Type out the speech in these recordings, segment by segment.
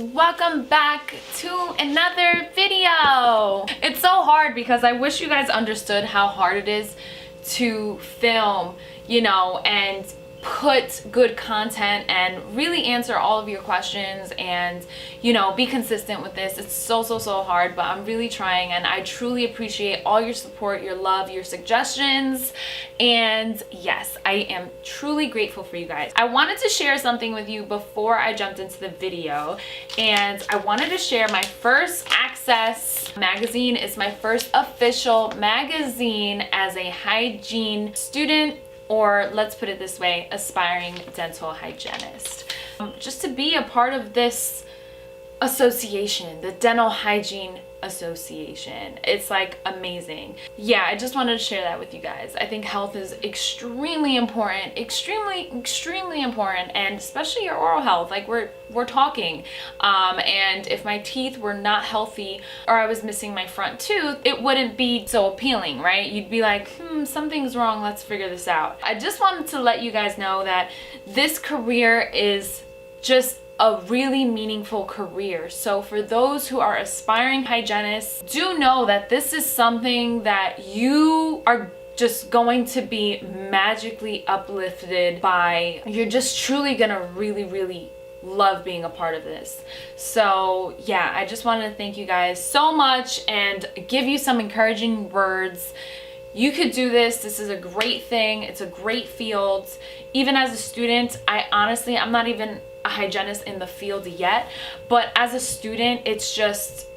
welcome back to another video. It's so hard because I wish you guys understood how hard it is to film, and put good content and really answer all of your questions and be consistent with this. It's so hard, but I'm really trying, and I truly appreciate all your support, your love, your suggestions, and yes, I am truly grateful for you guys. I wanted to share something with you before I jumped into the video, and I wanted to share my first Access magazine. It's my first official magazine as a hygiene student, or let's put it this way, aspiring dental hygienist. Just to be a part of this association, the Dental Hygiene Association. It's like amazing. Yeah, I just wanted to share that with you guys. I think health is extremely important, extremely important, and especially your oral health. Like we're talking. And if my teeth were not healthy or I was missing my front tooth, it wouldn't be so appealing, right? You'd be like, something's wrong, let's figure this out. I just wanted to let you guys know that this career is just a really meaningful career. So for those who are aspiring hygienists, do know that this is something that you are just going to be magically uplifted by. You're just truly gonna really love being a part of this. So yeah, I just wanted to thank you guys so much and give you some encouraging words. You could do this. This is a great thing. It's a great field. Even as a student, I'm not even a hygienist in the field yet, but as a student, it's just,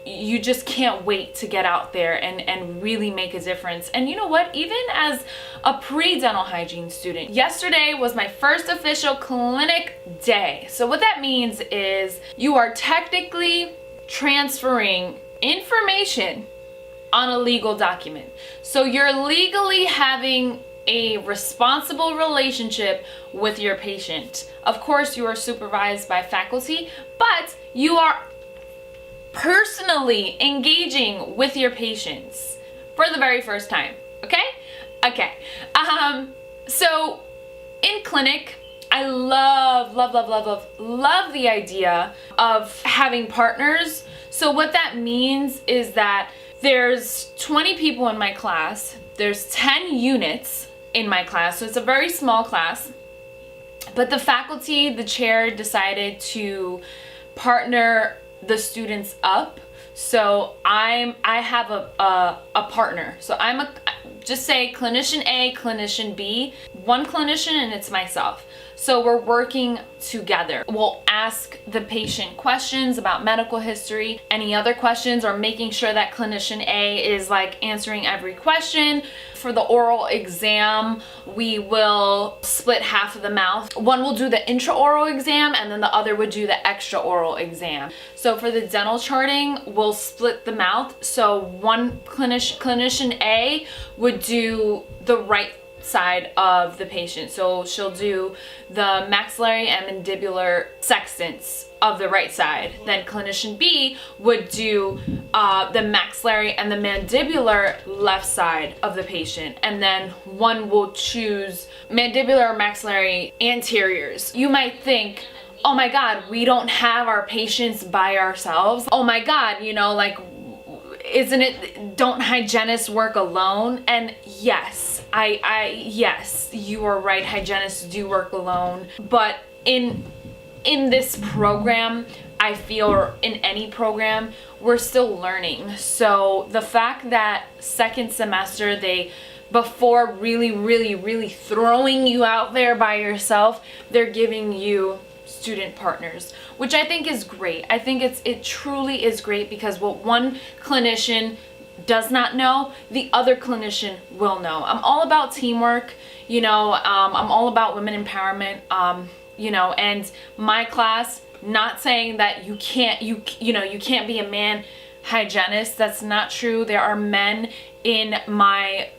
you just can't wait to get out there and really make a difference. And you know what? Even as a pre-dental hygiene student, yesterday was my first official clinic day. So what that means is you are technically transferring information on a legal document. So you're legally having a responsible relationship with your patient. Of course, you are supervised by faculty, but you are personally engaging with your patients for the very first time. Okay. So in clinic, I love the idea of having partners. So what that means is that there's 20 people in my class. There's 10 units in my class, so it's a very small class, but the faculty, the chair decided to partner the students up. So I have a partner. So I'm just say clinician A, clinician B, one clinician, and it's myself. So we're working together. We'll ask the patient questions about medical history, any other questions, or making sure that clinician A is like answering every question. For the oral exam, we will split half of the mouth. One will do the intraoral exam, and then the other would do the extraoral exam. So for the dental charting, we'll split the mouth. So one clinician A would do the right side of the patient. So she'll do the maxillary and mandibular sextants of the right side. Then clinician B would do the maxillary and the mandibular left side of the patient. And then one will choose mandibular or maxillary anteriors. You might think, oh my God, we don't have our patients by ourselves. Oh my God, don't hygienists work alone? And yes, yes, you are right, hygienists do work alone. But in this program, I feel, or in any program, we're still learning. So the fact that second semester, before really throwing you out there by yourself, they're giving you student partners, which I think is great. I think it truly is great, because what one clinician does not know, the other clinician will know. I'm all about teamwork, I'm all about women empowerment, and my class, not saying that you can't be a man hygienist. That's not true. There are men in my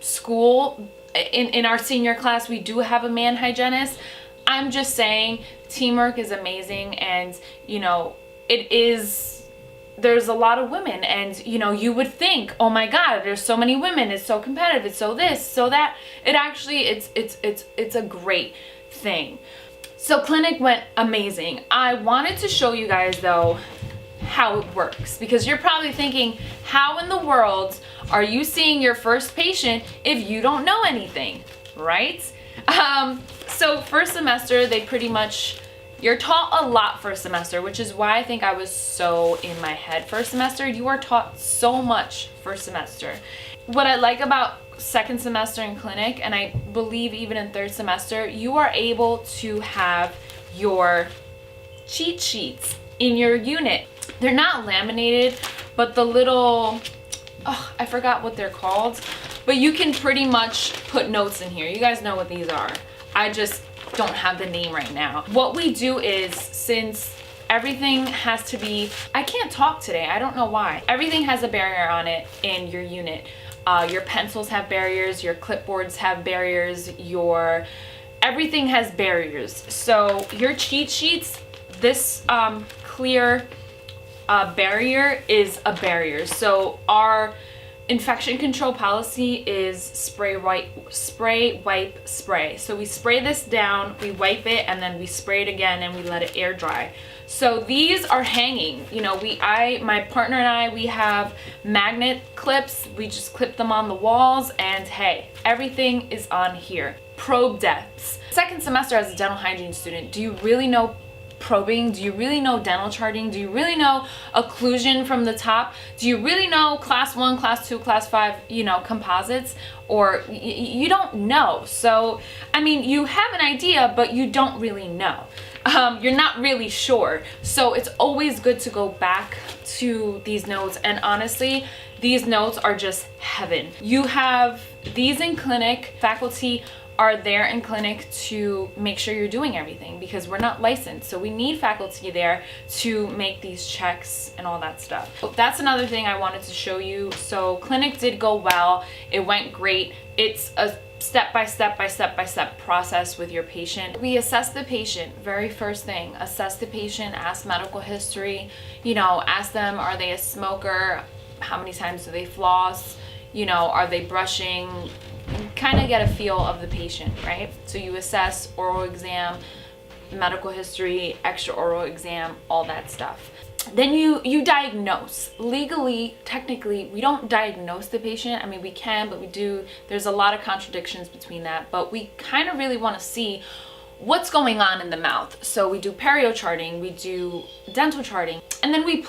school, in our senior class, we do have a man hygienist. I'm just saying teamwork is amazing, and there's a lot of women, and you would think, oh my God, there's so many women, it's so competitive, it's so this, so that. It actually, it's a great thing. So clinic went amazing. I wanted to show you guys though how it works, because you're probably thinking, how in the world are you seeing your first patient if you don't know anything, right? So first semester, they pretty much, you're taught a lot first semester, which is why I think I was so in my head first semester. You are taught so much first semester. What I like about second semester in clinic, and I believe even in third semester, you are able to have your cheat sheets in your unit. They're not laminated, but the little, oh, I forgot what they're called, but you can pretty much put notes in here. You guys know what these are. I just don't have the name right now. What we do is, since everything has to be, I can't talk today, I don't know why. Everything has a barrier on it in your unit. Your pencils have barriers, your clipboards have barriers, everything has barriers. So your cheat sheets, this clear barrier is a barrier. So our infection control policy is spray, wipe, spray. So we spray this down, we wipe it, and then we spray it again and we let it air dry. So these are hanging. You know, my partner and I, we have magnet clips. We just clip them on the walls, and hey, everything is on here. Probe depths. Second semester as a dental hygiene student, do you really know probing? Do you really know dental charting? Do you really know occlusion from the top? Do you really know class 1, class 2, class 5, you know, composites? Or you don't know. So, I mean, you have an idea, but you don't really know. You're not really sure. So it's always good to go back to these notes. And honestly, these notes are just heaven. You have these in clinic. Faculty are there in clinic to make sure you're doing everything, because we're not licensed. So we need faculty there to make these checks and all that stuff. That's another thing I wanted to show you. So clinic did go well. It went great. It's a step-by-step process with your patient. We assess the patient, very first thing. Assess the patient, ask medical history, you know, ask them, are they a smoker? How many times do they floss? You know, are they brushing? Kind of get a feel of the patient, right? So you assess oral exam, medical history, extra oral exam, all that stuff. Then you diagnose. Legally, technically, we don't diagnose the patient. I mean, we can, but we do. There's a lot of contradictions between that, but we kind of really want to see what's going on in the mouth. So we do perio charting, we do dental charting, and then we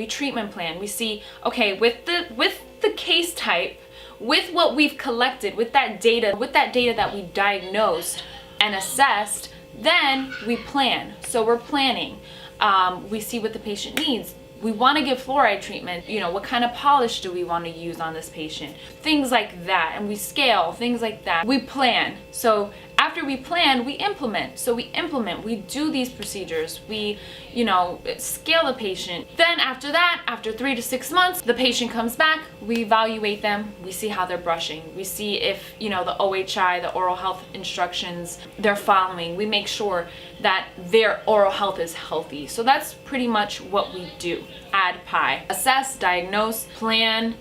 treatment plan. We see, okay, with the case type, with what we've collected, with that data that we diagnosed and assessed, then we plan. So we're planning. We see what the patient needs. We want to give fluoride treatment. You know, what kind of polish do we want to use on this patient? Things like that. And we scale, things like that. We plan. So after we plan, we implement. So we do these procedures. We, you know, scale the patient. Then after that, after 3 to 6 months, the patient comes back, we evaluate them, we see how they're brushing. We see if, you know, the OHI, the oral health instructions, they're following. We make sure that their oral health is healthy. So that's pretty much what we do. ADPI. Assess, diagnose, plan,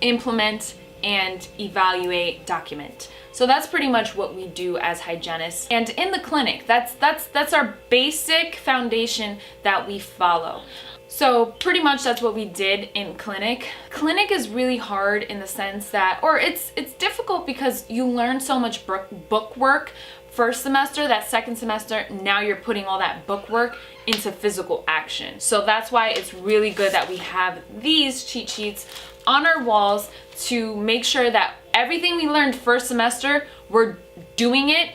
implement, and evaluate, document. So that's pretty much what we do as hygienists. And in the clinic, that's our basic foundation that we follow. So pretty much that's what we did in clinic. Clinic is really hard in the sense that, or it's difficult because you learn so much book work first semester. That second semester, now you're putting all that book work into physical action. So that's why it's really good that we have these cheat sheets on our walls to make sure that everything we learned first semester, we're doing it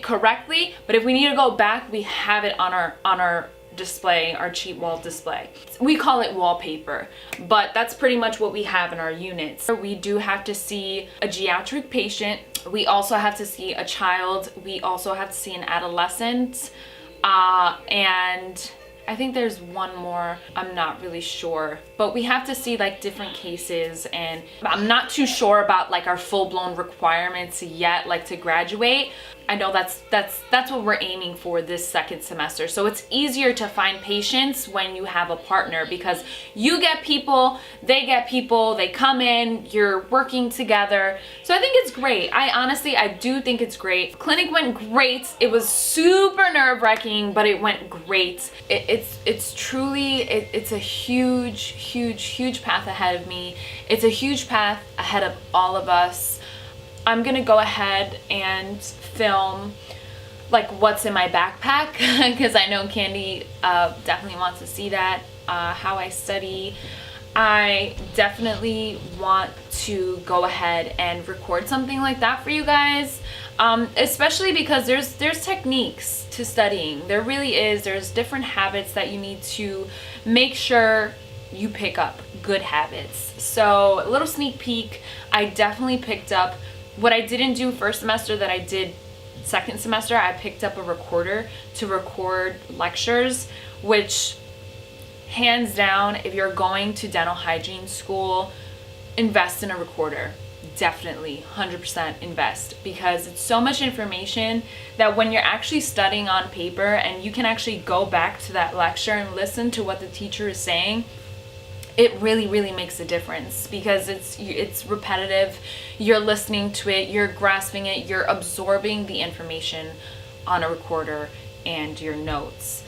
correctly. But if we need to go back, we have it on our display, our cheat wall display. We call it wallpaper, but that's pretty much what we have in our units. We do have to see a geriatric patient. We also have to see a child. We also have to see an adolescent, and I think there's one more, I'm not really sure, but but we have to see like different cases, and I'm not too sure about like our full-blown requirements yet, like to graduate. I know that's what we're aiming for this second semester. So it's easier to find patients when you have a partner, because you get people, they come in, you're working together. So I think it's great. I do think it's great. Clinic went great. It was super nerve-wracking, but it went great. It's truly a huge path ahead of me. It's a huge path ahead of all of us. I'm gonna go ahead and film like what's in my backpack because I know Candy definitely wants to see that, how I study. I definitely want to go ahead and record something like that for you guys, especially because there's techniques to studying. There really is. There's different habits that you need to make sure you pick up good habits. So a little sneak peek, I definitely picked up what I didn't do first semester that I did second semester. I picked up a recorder to record lectures, which hands down, if you're going to dental hygiene school, invest in a recorder. Definitely 100% invest, because it's so much information that when you're actually studying on paper and you can actually go back to that lecture and listen to what the teacher is saying, it really makes a difference, because it's repetitive. You're listening to it, you're grasping it, you're absorbing the information on a recorder and your notes.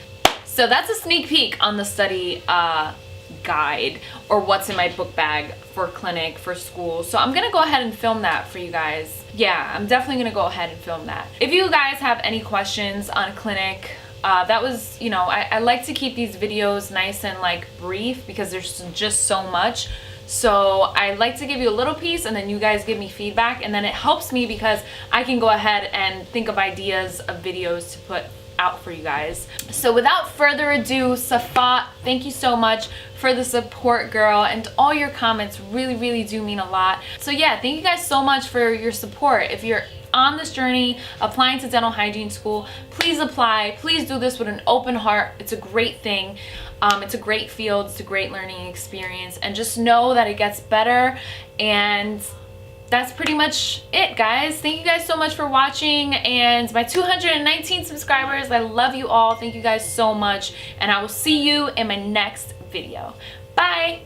So that's a sneak peek on the study guide, or what's in my book bag for clinic, for school. So I'm gonna go ahead and film that for you guys. Yeah, I'm definitely gonna go ahead and film that. If you guys have any questions on clinic, that was, you know, I like to keep these videos nice and like brief, because there's just so much. So I like to give you a little piece and then you guys give me feedback, and then it helps me because I can go ahead and think of ideas of videos to put out for you guys. So without further ado, Safa, thank you so much for the support, girl, and all your comments really do mean a lot. So yeah, thank you guys so much for your support. If you're on this journey applying to dental hygiene school, please apply. Please do this with an open heart. It's a great thing. It's a great field. It's a great learning experience, and just know that it gets better. And that's pretty much it, guys. Thank you guys so much for watching, and my 219 subscribers, I love you all. Thank you guys so much, and I will see you in my next video. Bye.